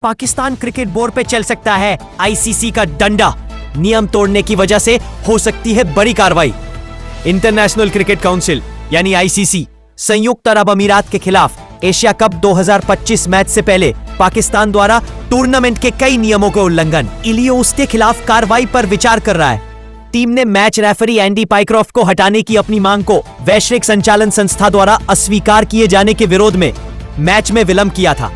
Pakistan cricket board पे चल सकता है आईसीसी का डंडा। नियम तोड़ने की वजह से हो सकती है बड़ी कार्रवाई। इंटरनेशनल क्रिकेट काउंसिल यानी आईसीसी संयुक्त अरब अमीरात के खिलाफ एशिया कप 2025 मैच से पहले पाकिस्तान द्वारा टूर्नामेंट के कई नियमों के उल्लंघन इलियो उसके खिलाफ कार्रवाई पर विचार कर रहा है। टीम ने मैच रेफरी एंडी पाइक्रॉफ्ट को हटाने की अपनी मांग को वैश्विक संचालन संस्था द्वारा अस्वीकार किए जाने के विरोध में मैच में विलंब किया था।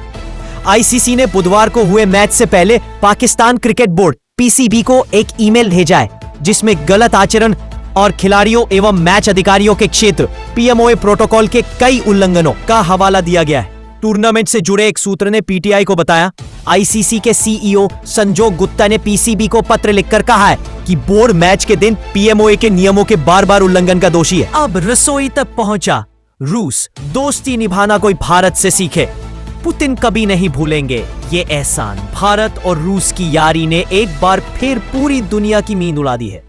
आईसीसी ने बुधवार को हुए मैच से पहले पाकिस्तान क्रिकेट बोर्ड पीसीबी को एक ईमेल भेजा है जिसमें गलत आचरण और खिलाड़ियों एवं मैच अधिकारियों के क्षेत्र पीएमओए प्रोटोकॉल के कई उल्लंघनों का हवाला दिया गया है। टूर्नामेंट से जुड़े एक सूत्र ने पीटीआई को बताया, आईसीसी के सीईओ संजोग गुप्ता ने पीसीबी को पत्र लिखकर कहा है कि बोर्ड मैच के दिन पीएमओए के नियमों के बार बार उल्लंघन का दोषी है। अब रसोई तक पहुंचा रूस, दोस्ती निभाना कोई भारत से सीखे। पुतिन कभी नहीं भूलेंगे ये एहसान। भारत और रूस की यारी ने एक बार फिर पूरी दुनिया की नींद उड़ा दी है।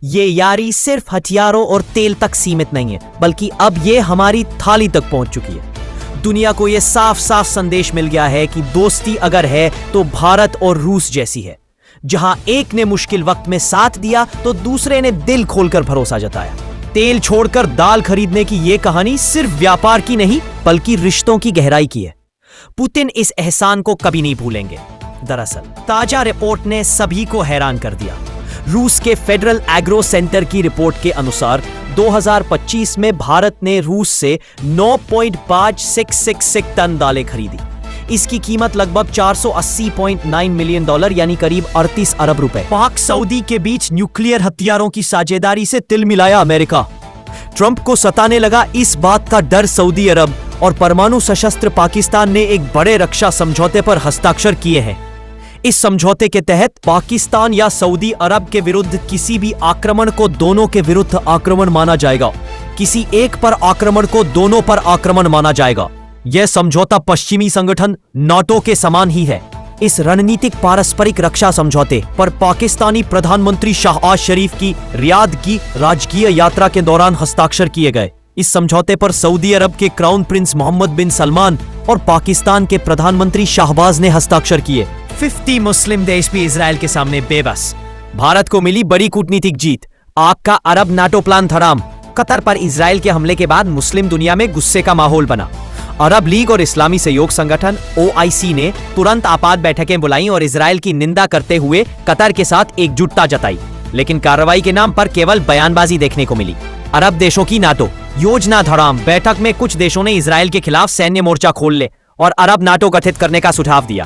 ये यारी सिर्फ हथियारों और तेल तक सीमित नहीं है, बल्कि अब ये हमारी थाली तक पहुंच चुकी है। दुनिया को ये साफ साफ संदेश मिल गया है कि दोस्ती अगर है तो भारत और रूस जैसी है, जहां एक ने मुश्किल वक्त में साथ दिया तो दूसरे ने दिल खोलकर भरोसा जताया। तेल छोड़कर दाल खरीदने की ये कहानी सिर्फ व्यापार की नहीं बल्कि रिश्तों की गहराई की है। पुतिन इस एहसान को कभी नहीं भूलेंगे। दरअसल ताजा रिपोर्ट ने सभी को हैरान कर दिया। रूस के फेडरल एग्रो सेंटर की रिपोर्ट के अनुसार 2025 में भारत ने रूस से 9.5666 टन दालें खरीदी। इसकी कीमत लगभग 480.9 मिलियन डॉलर यानी करीब 38 अरब रुपए। पाक सऊदी के बीच न्यूक्लियर हथियारों की साझेदारी से तिल मिलाया अमेरिका। ट्रंप को सताने लगा इस बात का डर सऊदी अरब और परमाणु सशस्त्र पाकिस्तान ने एक बड़े रक्षा समझौते पर हस्ताक्षर किए हैं। इस समझौते के तहत पाकिस्तान या सऊदी अरब के विरुद्ध किसी भी आक्रमण को दोनों के विरुद्ध आक्रमण माना जाएगा। किसी एक पर आक्रमण को दोनों पर आक्रमण माना जाएगा। यह समझौता पश्चिमी संगठन नाटो के समान ही है। इस रणनीतिक पारस्परिक रक्षा समझौते पर पाकिस्तानी प्रधानमंत्री शहबाज शरीफ की रियाद की राजकीय यात्रा के दौरान हस्ताक्षर किए गए। इस समझौते पर सऊदी अरब के क्राउन प्रिंस मोहम्मद बिन सलमान और पाकिस्तान के प्रधानमंत्री शाहबाज ने हस्ताक्षर किए। 50 मुस्लिम देश भी इजरायल के सामने बेबस। भारत को मिली बड़ी कूटनीतिक जीत। आग का अरब नाटो प्लान धराम। कतर पर इजरायल के हमले के बाद मुस्लिम दुनिया में गुस्से का माहौल बना। अरब लीग और इस्लामी सहयोग संगठन OIC ने तुरंत आपात बैठकें बुलाई और इजरायल की निंदा करते हुए कतर के साथ एकजुटता जताई, लेकिन कार्रवाई के नाम पर केवल बयानबाजी देखने को मिली। अरब देशों की नाटो योजना धड़ाम। बैठक में कुछ देशों ने इजरायल के खिलाफ सैन्य मोर्चा खोल ले और अरब नाटो गठित करने का सुझाव दिया।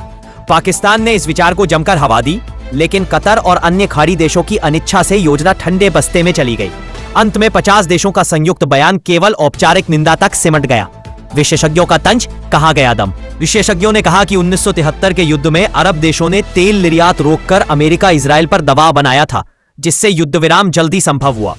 पाकिस्तान ने इस विचार को जमकर हवा दी, लेकिन कतर और अन्य खाड़ी देशों की अनिच्छा से योजना ठंडे बस्ते में चली गई। अंत में 50 देशों का संयुक्त बयान केवल औपचारिक निंदा तक सिमट गया। विशेषज्ञों का तंज, कहां गया दम। विशेषज्ञों ने कहा कि 1973 के युद्ध में अरब देशों ने तेल निर्यात रोककर अमेरिका इजरायल पर दबाव बनाया था, जिससे युद्ध विराम जल्दी संभव हुआ।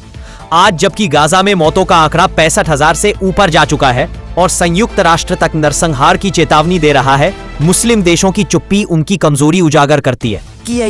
आज जबकि गाजा में मौतों का आंकड़ा 65,000 से ऊपर जा चुका है और संयुक्त राष्ट्र तक नरसंहार की चेतावनी दे रहा है, मुस्लिम देशों की चुप्पी उनकी कमजोरी उजागर करती है।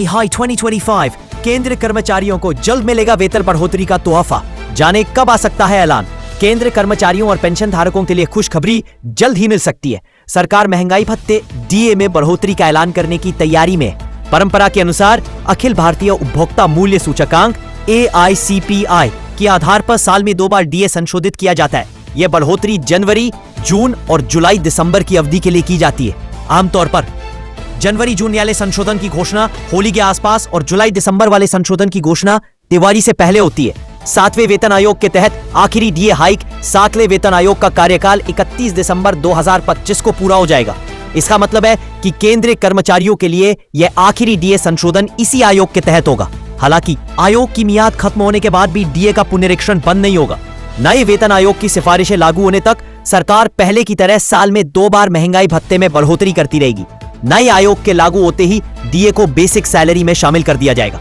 हाई 2025 केंद्र कर्मचारियों को जल्द मिलेगा वेतन बढ़ोतरी का तोहफा। जाने कब आ सकता है ऐलान। केंद्र कर्मचारियों और पेंशन धारकों के लिए खुशखबरी जल्द ही मिल सकती है। सरकार महंगाई भत्ते DA में बढ़ोतरी का ऐलान करने की तैयारी में। परंपरा के अनुसार अखिल भारतीय उपभोक्ता मूल्य सूचकांक AICPI के आधार पर साल में 2 बार DA संशोधित किया जाता है। यह बढ़ोतरी जनवरी, जून और जुलाई दिसंबर की अवधि के लिए की जाती है। आमतौर पर जनवरी जून वाले संशोधन की घोषणा होली के आसपास और जुलाई दिसंबर वाले संशोधन की घोषणा दिवाली से पहले होती है। 7वें वेतन आयोग के तहत आखिरी DA हाइक 7वें वेतन आयोग का कार्यकाल 31 दिसंबर 2025 को पूरा हो जाएगा। इसका मतलब है कि केंद्रीय कर्मचारियों के लिए यह आखिरी DA संशोधन इसी आयोग के तहत होगा। हालांकि आयोग की मियाद खत्म होने के बाद भी DA का पुनरीक्षण बंद नहीं होगा। नए वेतन आयोग की सिफारिशें लागू होने तक सरकार पहले की तरह साल में 2 बार महंगाई भत्ते में बढ़ोतरी करती रहेगी। नए आयोग के लागू होते ही DA को बेसिक सैलरी में शामिल कर दिया जाएगा।